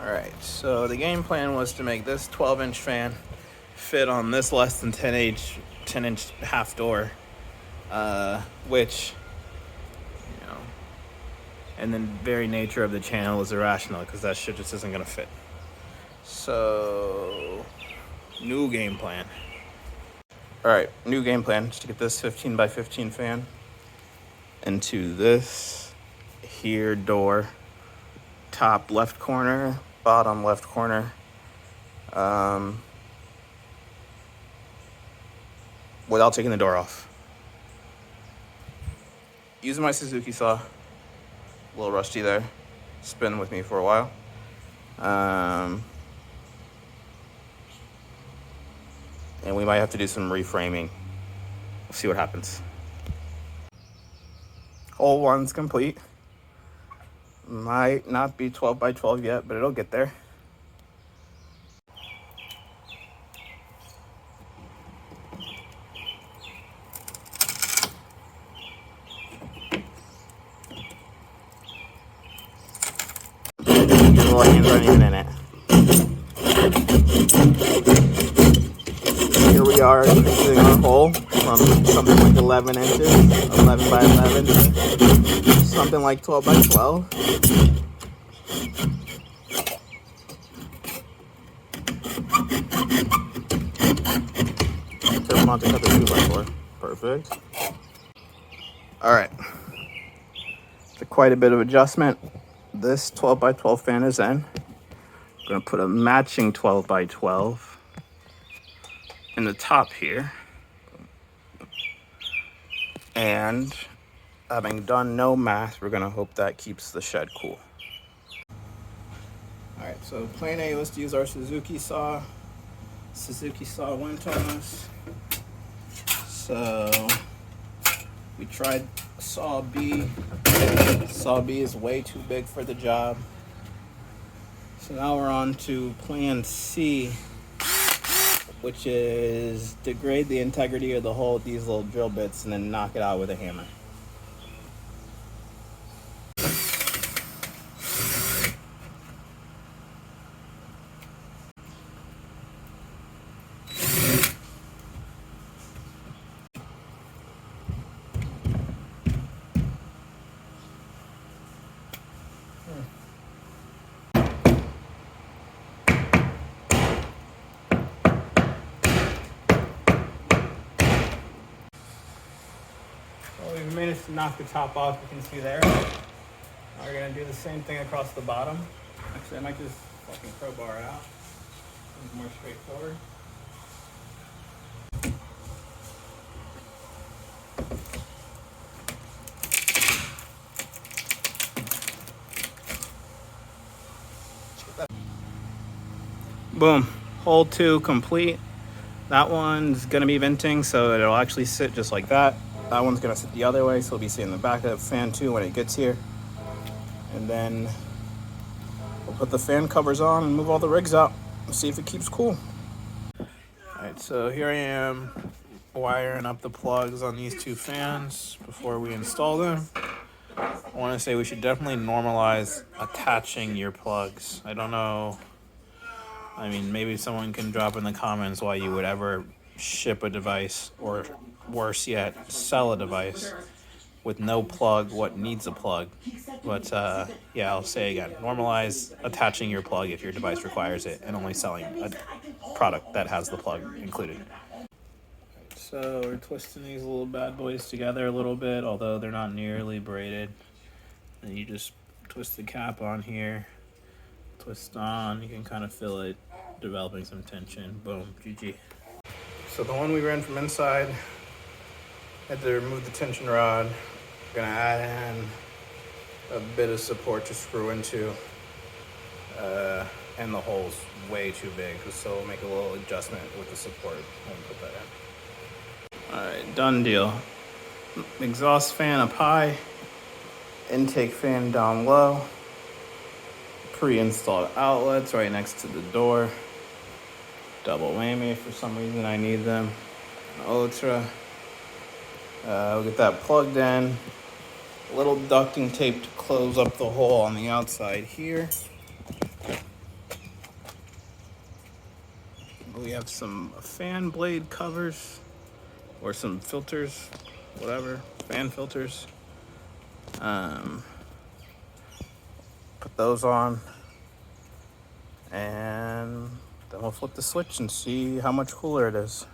Alright, so the game plan was to make this 12-inch fan fit on this less than 10-inch half door, which, you know, and the very nature of the channel is irrational because that shit just isn't gonna fit. So, new game plan. Alright, new game plan, just to get this 15 by 15 fan into this here door, top left corner, bottom left corner, without taking the door off. Using my Suzuki saw, a little rusty there, it's been with me for a while. And we might have to do some reframing. We'll see what happens. Hole one's complete. Might not be 12 by 12 yet, but it'll get there. Your little hands aren't even in it. Here we are increasing our hole from something like 11 inches, 11 by 11, to something like 12 by 12. Turn on to cut the 2x4. Perfect. Alright. After quite a bit of adjustment, this 12 by 12 fan is in. I'm going to put a matching 12 by 12 in the top here. And having done no math, we're going to hope that keeps the shed cool. Alright, so plan A was to use our Suzuki saw. Suzuki saw went on us. So we tried saw B. Saw B is way too big for the job. So now we're on to plan C, which is degrade the integrity of the hole with these little drill bits and then knock it out with a hammer. Well, we've managed to knock the top off, you can see there. Now we're gonna do the same thing across the bottom. Actually, I might just fucking crowbar out. It's more straightforward. Boom, hole 2 complete. That one's gonna be venting, so it'll actually sit just like that. That one's gonna sit the other way, so it'll be sitting in the back of the fan too when it gets here. And then we'll put the fan covers on and move all the rigs out and see if it keeps cool. All right, so here I am wiring up the plugs on these two fans before we install them. I wanna say we should definitely normalize attaching your plugs. I don't know. I mean, maybe someone can drop in the comments why you would ever ship a device, or worse yet, sell a device with no plug, what needs a plug. But yeah, I'll say again, normalize attaching your plug if your device requires it and only selling a product that has the plug included. So we're twisting these little bad boys together a little bit, although they're not nearly braided. And you just twist the cap on here, twist on, you can kind of feel it developing some tension. Boom, GG. So the one we ran from inside, had to remove the tension rod. We're gonna add in a bit of support to screw into, and the hole's way too big, so we'll make a little adjustment with the support when we put that in. All right, done deal. Exhaust fan up high, intake fan down low, pre-installed outlets right next to the door. Double whammy if for some reason I need them. Ultra. We'll get that plugged in. A little ducting tape to close up the hole on the outside here. We have some fan blade covers or some filters, whatever, fan filters. Put those on, and then we'll flip the switch and see how much cooler it is.